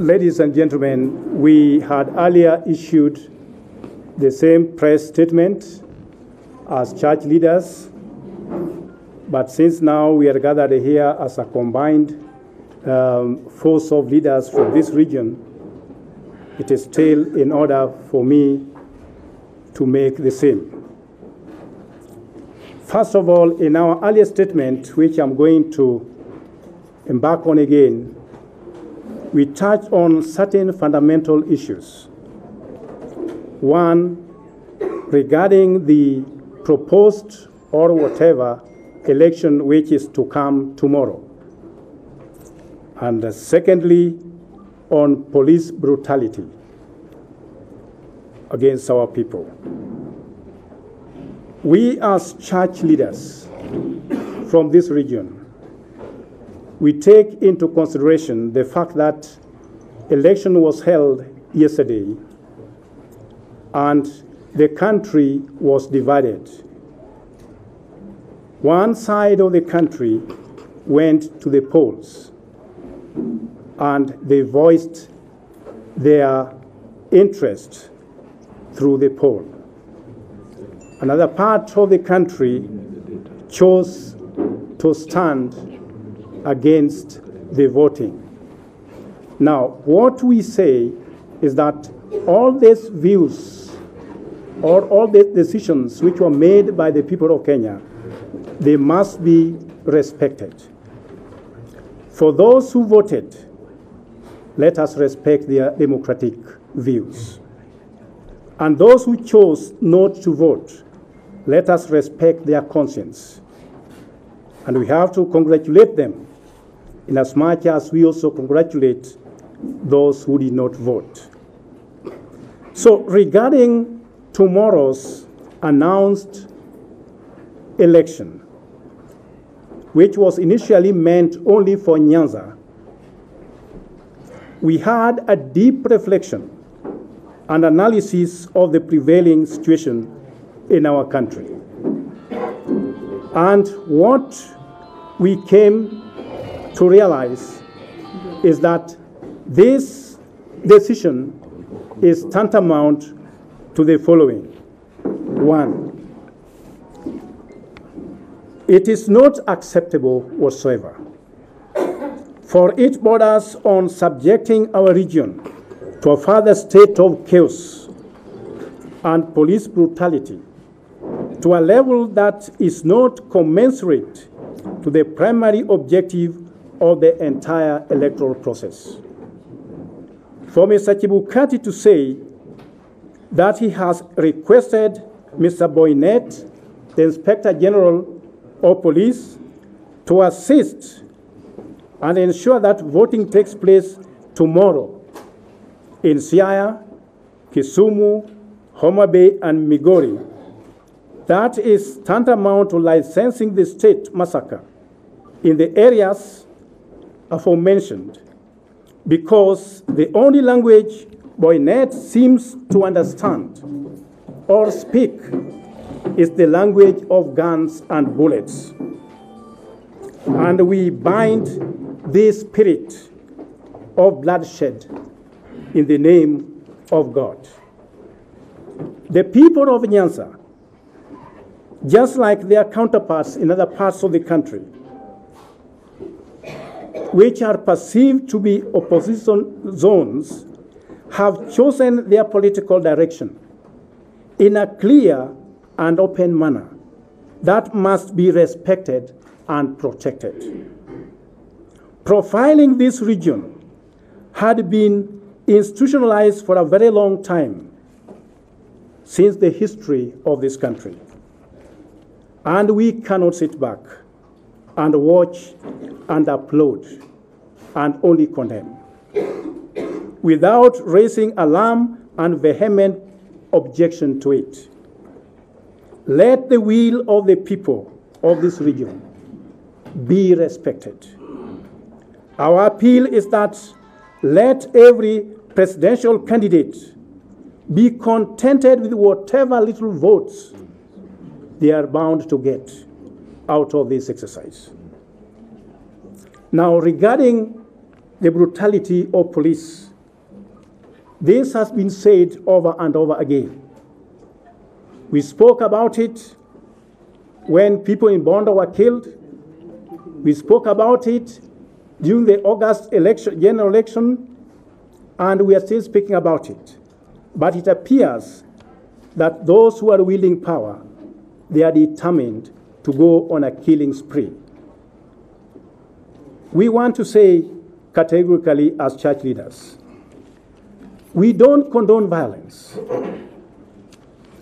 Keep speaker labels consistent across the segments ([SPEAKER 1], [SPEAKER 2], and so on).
[SPEAKER 1] Ladies and gentlemen, we had earlier issued the same press statement as church leaders, but since now we are gathered here as a combined force of leaders from this region, it is still in order for me to make the same. First of all, in our earlier statement, which I'm going to embark on again, we touched on certain fundamental issues. One, regarding the proposed or whatever election which is to come tomorrow. And secondly, on police brutality against our people. We as church leaders from this region, we take into consideration the fact that election was held yesterday and the country was divided. One side of the country went to the polls and they voiced their interest through the poll. Another part of the country chose to stand against the voting. Now, what we say is that all these views or all the decisions which were made by the people of Kenya, they must be respected. For those who voted, let us respect their democratic views. And those who chose not to vote, let us respect their conscience. And we have to congratulate them in as much as we also congratulate those who did not vote. So regarding tomorrow's announced election, which was initially meant only for Nyanza, we had a deep reflection and analysis of the prevailing situation in our country. And what we came to realize is that this decision is tantamount to the following. One, it is not acceptable whatsoever for it borders on subjecting our region to a further state of chaos and police brutality to a level that is not commensurate to the primary objective of the entire electoral process. For Mr. Chibukati to say that he has requested Mr. Boynet, the Inspector General of Police, to assist and ensure that voting takes place tomorrow in Siaya, Kisumu, Homa Bay, and Migori, that is tantamount to licensing the state massacre in the areas aforementioned, because the only language Boynet seems to understand or speak is the language of guns and bullets. And we bind this spirit of bloodshed in the name of God. The people of Nyanza, just like their counterparts in other parts of the country, which are perceived to be opposition zones, have chosen their political direction in a clear and open manner that must be respected and protected. Profiling this region had been institutionalized for a very long time since the history of this country. And we cannot sit back and watch and applaud and only condemn without raising alarm and vehement objection to it. Let the will of the people of this region be respected. Our appeal is that let every presidential candidate be contented with whatever little votes they are bound to get out of this exercise. Now, regarding the brutality of police This has been said over and over again. We spoke about it when people in Bondo were killed. We spoke about it during the August election, general election, and we are still speaking about it. But it appears that those who are wielding power, they are determined to go on a killing spree. We want to say categorically as church leaders, we don't condone violence,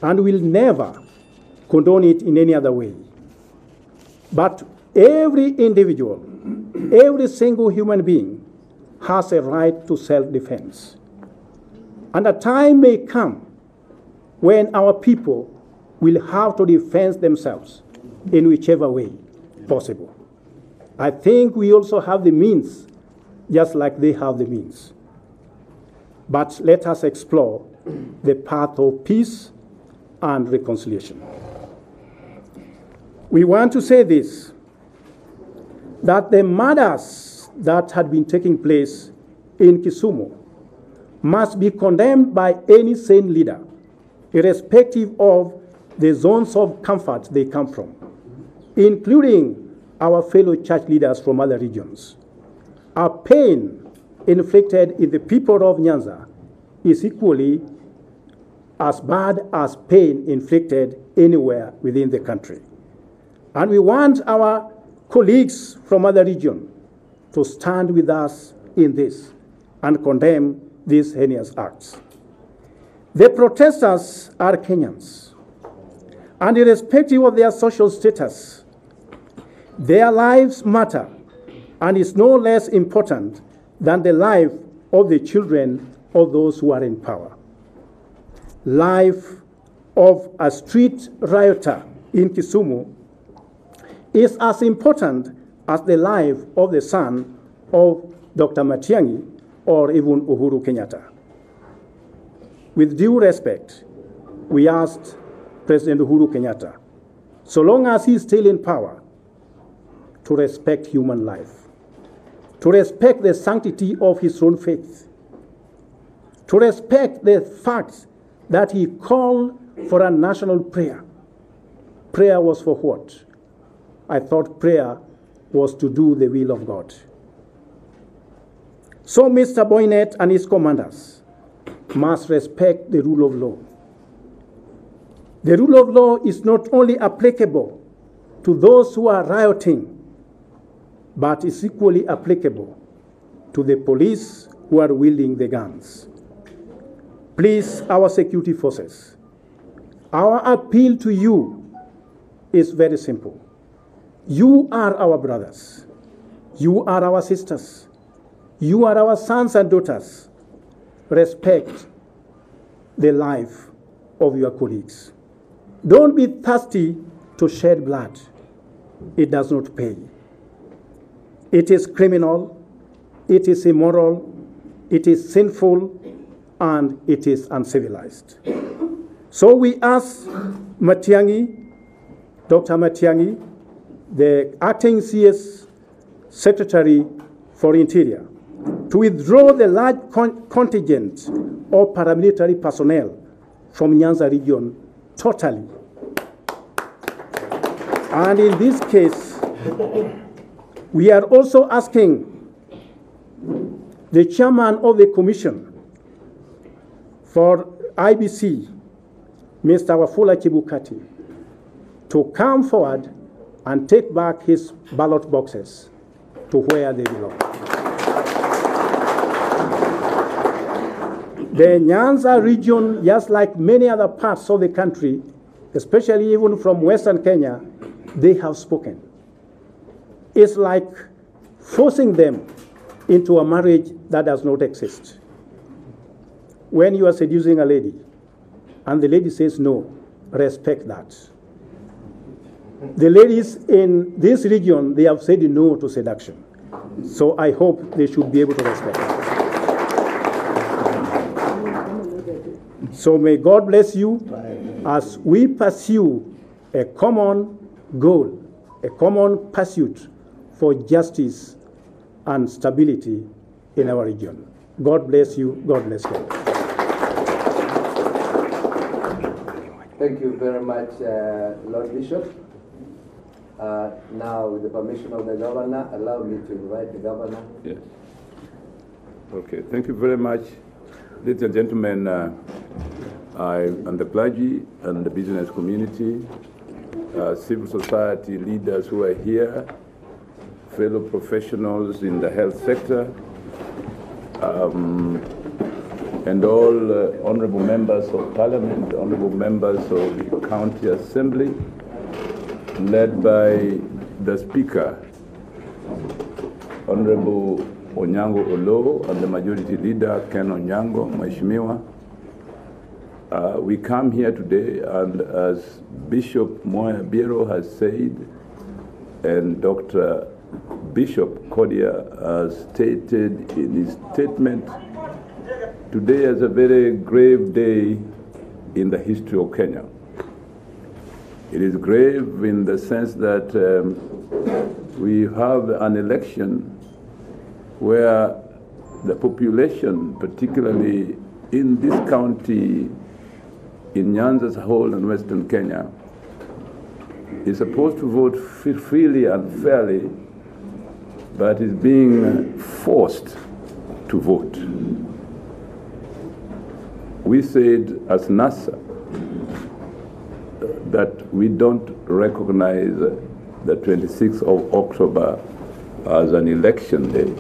[SPEAKER 1] and will never condone it in any other way. But every individual, every single human being has a right to self-defense. And a time may come when our people will have to defend themselves in whichever way possible. I think we also have the means, just like they have the means. But let us explore the path of peace and reconciliation. We want to say this, that the murders that had been taking place in Kisumu must be condemned by any sane leader, irrespective of the zones of comfort they come from, including our fellow church leaders from other regions. Our pain inflicted in the people of Nyanza is equally as bad as pain inflicted anywhere within the country. And we want our colleagues from other regions to stand with us in this and condemn these heinous acts. The protesters are Kenyans, and irrespective of their social status, their lives matter, and is no less important than the life of the children of those who are in power. Life of a street rioter in Kisumu is as important as the life of the son of Dr. Matiang'i or even Uhuru Kenyatta. With due respect, we asked President Uhuru Kenyatta, so long as he is still in power, to respect human life, to respect the sanctity of his own faith, to respect the fact that he called for a national prayer. Prayer was for what? I thought prayer was to do the will of God. So Mr. Boynet and his commanders must respect the rule of law. The rule of law is not only applicable to those who are rioting, but is equally applicable to the police who are wielding the guns. Please, our security forces, our appeal to you is very simple. You are our brothers. You are our sisters. You are our sons and daughters. Respect the life of your colleagues. Don't be thirsty to shed blood. It does not pay. It is criminal, it is immoral, it is sinful, and it is uncivilized. So we ask Matiang'i, Dr. Matiang'i, the acting CS Secretary for Interior, to withdraw the large contingent of paramilitary personnel from Nyanza region totally. And in this case, we are also asking the chairman of the commission for IBC, Mr. Wafula Chebukati, to come forward and take back his ballot boxes to where they belong. The Nyanza region, just like many other parts of the country, especially even from Western Kenya, they have spoken. It's like forcing them into a marriage that does not exist. When you are seducing a lady and the lady says no, respect that. The ladies in this region, they have said no to seduction. So I hope they should be able to respect that. So may God bless you as we pursue a common goal, a common pursuit for justice and stability in our region. God bless you. God bless you.
[SPEAKER 2] Thank you very much, Lord Bishop. Now, with the permission of the governor, allow me to invite the governor.
[SPEAKER 3] Yes. Okay, thank you very much. Ladies and gentlemen, I and the clergy and the business community, civil society leaders who are here, fellow professionals in the health sector, and all honorable members of parliament, honorable members of the county assembly, led by the speaker, Honorable Onyango Olo, and the majority leader, Ken Onyango, Mheshimiwa. We come here today, and as Bishop Moya Biro has said, and Dr. Bishop Kodia has stated in his statement, today is a very grave day in the history of Kenya. It is grave in the sense that we have an election where the population, particularly in this county, in Nyanza's whole and Western Kenya, is supposed to vote freely and fairly, but is being forced to vote. We said as NASA that we don't recognize the 26th of October as an election day,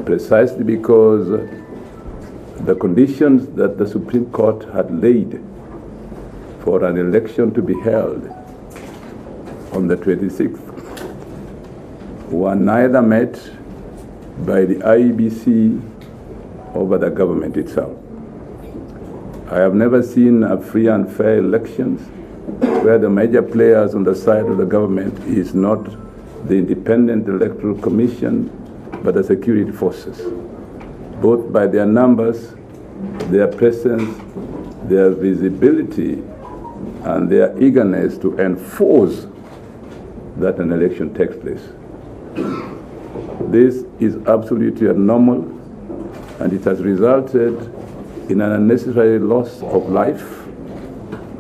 [SPEAKER 3] precisely because the conditions that the Supreme Court had laid for an election to be held on the 26th were neither met by the IEBC or by the government itself. I have never seen a free and fair elections where the major players on the side of the government is not the Independent Electoral Commission, but the security forces, both by their numbers, their presence, their visibility, and their eagerness to enforce that an election takes place. This is absolutely abnormal, and it has resulted in an unnecessary loss of life,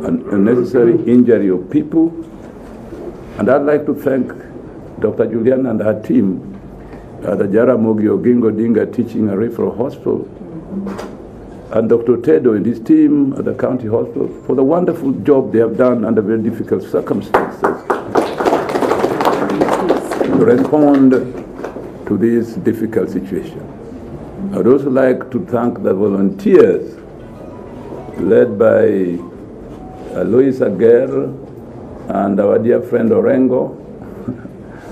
[SPEAKER 3] an unnecessary injury of people. And I'd like to thank Dr. Juliana and her team at the Jaramogi Oginga Odinga Teaching and Referral Hospital, and Dr. Tedo and his team at the county hospital for the wonderful job they have done under very difficult circumstances to respond to this difficult situation. I'd also like to thank the volunteers led by Lois Aguirre and our dear friend Orengo,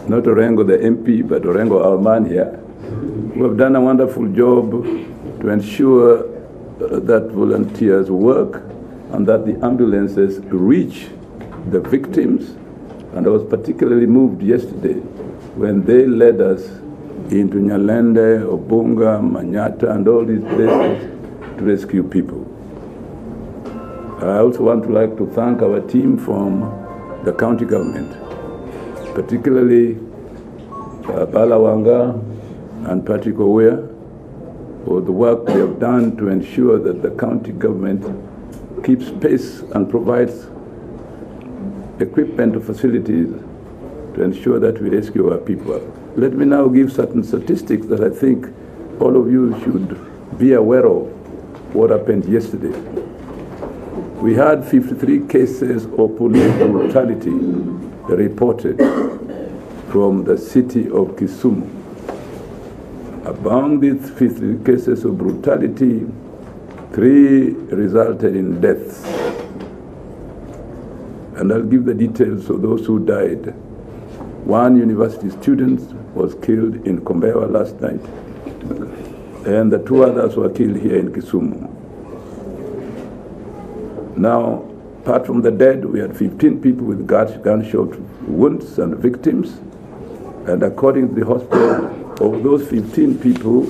[SPEAKER 3] not Orengo the MP, but Orengo our man here, who have done a wonderful job to ensure that volunteers work and that the ambulances reach the victims. And I was particularly moved yesterday when they led us into Nyalende, Obunga, Manyata, and all these places to rescue people. I also want to like to thank our team from the county government, particularly Balawanga and Patrick Owea, for the work they have done to ensure that the county government keeps pace and provides equipment and facilities to ensure that we rescue our people. Let me now give certain statistics that I think all of you should be aware of what happened yesterday. We had 53 cases of police brutality reported from the city of Kisumu. Among these 53 cases of brutality, 3 resulted in deaths. And I'll give the details of those who died. 1 university student was killed in Kombewa last night, and the 2 others were killed here in Kisumu. Now, apart from the dead, we had 15 people with gunshot wounds and victims, and according to the hospital, of those 15 people,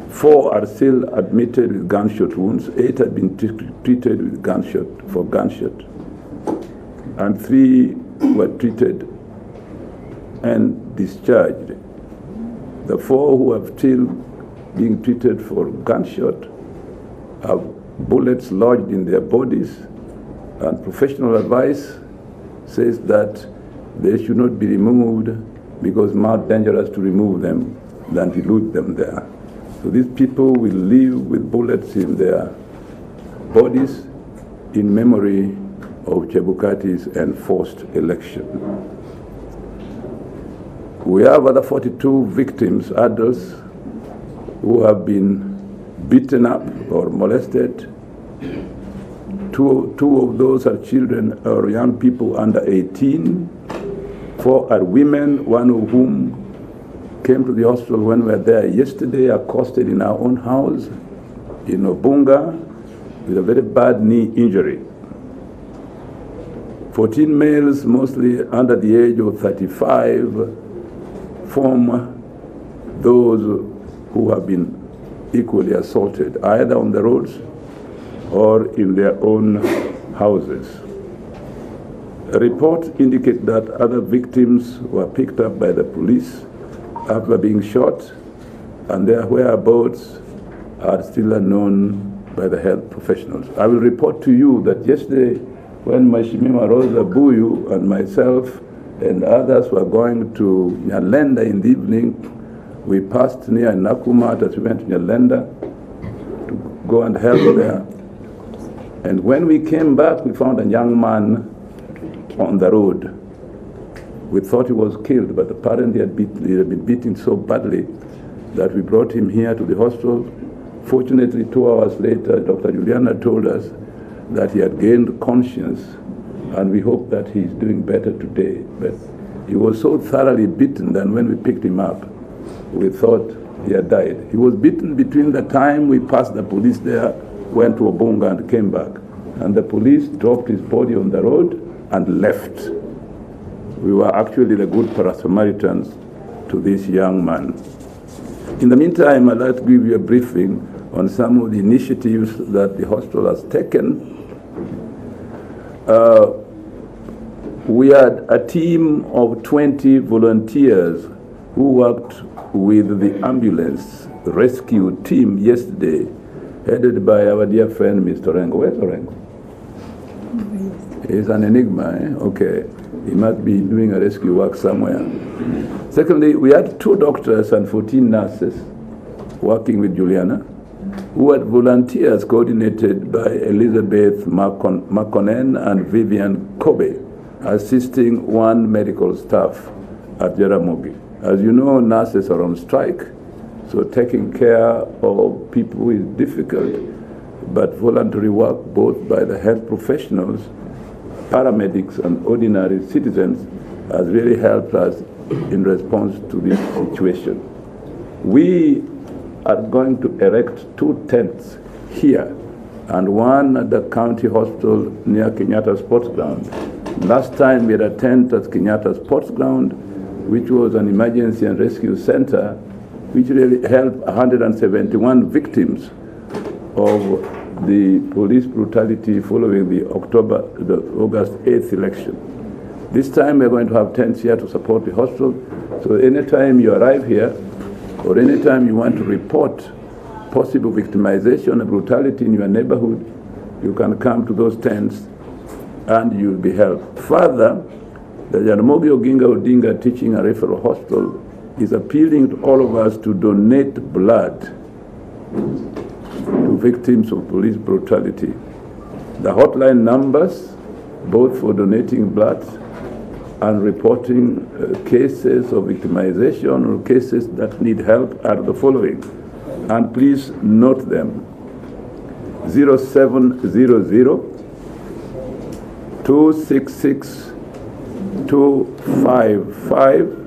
[SPEAKER 3] 4 are still admitted with gunshot wounds, 8 had been treated with gunshot, and 3 were treated and discharged. The 4 who are still being treated for gunshot have bullets lodged in their bodies, and professional advice says that they should not be removed because it's more dangerous to remove them than to leave them there. So these people will live with bullets in their bodies in memory of Chebukati's enforced election. We have other 42 victims, adults, who have been beaten up or molested. Two of those are children or young people under 18. 4 are women, one of whom came to the hospital when we were there yesterday, accosted in our own house in Obunga with a very bad knee injury. 14 males, mostly under the age of 35, form those who have been equally assaulted, either on the roads or in their own houses. Reports indicate that other victims were picked up by the police after being shot, and their whereabouts are still unknown by the health professionals. I will report to you that yesterday, when Mheshimiwa Rosa Buyu and myself and others were going to Nyalenda in the evening, we passed near Nakumatt as we went to Nyalenda to go and help there. And when we came back, we found a young man on the road. We thought he was killed, but apparently he had been beaten so badly that we brought him here to the hospital. Fortunately, 2 hours later, Dr. Juliana told us that he had gained conscience, and we hope that he's doing better today. But he was so thoroughly beaten that when we picked him up, we thought he had died. He was beaten between the time we passed the police there, went to Obunga and came back. And the police dropped his body on the road and left. We were actually the good Samaritans to this young man. In the meantime, I'd like to give you a briefing on some of the initiatives that the hospital has taken. We had a team of 20 volunteers who worked with the ambulance rescue team yesterday, headed by our dear friend, Mr. Orengo. Where's Orengo? He's an enigma, eh? Okay. He must be doing a rescue work somewhere. Secondly, we had 2 doctors and 14 nurses working with Juliana, who had volunteers coordinated by Elizabeth Makonnen and Vivian Kobe, assisting 1 medical staff at Jaramogi. As you know, nurses are on strike, so taking care of people is difficult, but voluntary work both by the health professionals, paramedics, and ordinary citizens has really helped us in response to this situation. We are going to erect 2 tents here and 1 at the county hospital near Kenyatta Sports Ground. Last time we had a tent at Kenyatta Sports Ground, which was an emergency and rescue center, which really helped 171 victims of the police brutality following the August 8th election. This time we're going to have tents here to support the hospital. So anytime you arrive here, or anytime you want to report possible victimization and brutality in your neighborhood, you can come to those tents and you'll be helped. Further, the Jaramogi Oginga Odinga Teaching and Referral Hospital is appealing to all of us to donate blood to victims of police brutality. The hotline numbers, both for donating blood and reporting cases of victimization or cases that need help, are the following. And please note them: 0700 266 255,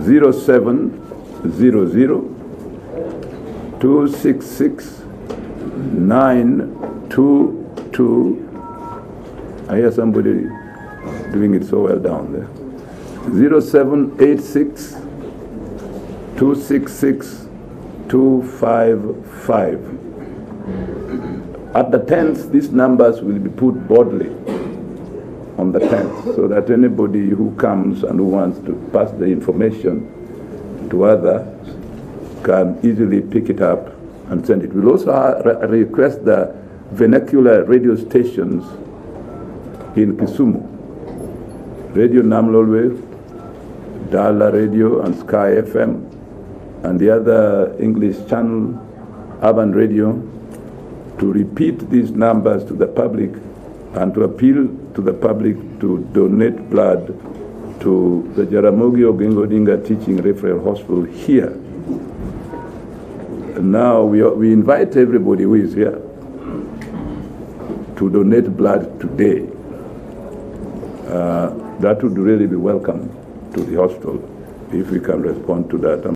[SPEAKER 3] 0700 266 922. I hear somebody doing it so well down there. 0786 266 255. At the tents, these numbers will be put boldly on the tent so that anybody who comes and who wants to pass the information to others can easily pick it up and send it. We'll also request the vernacular radio stations in Kisumu, Radio Namlolwe, Dala Radio and Sky FM, and the other English channel, Urban Radio, to repeat these numbers to the public and to appeal to the public to donate blood to the Jaramogi Oginga Odinga Teaching Referral Hospital here. Now we invite everybody who is here to donate blood today. That would really be welcome to the hospital if we can respond to that.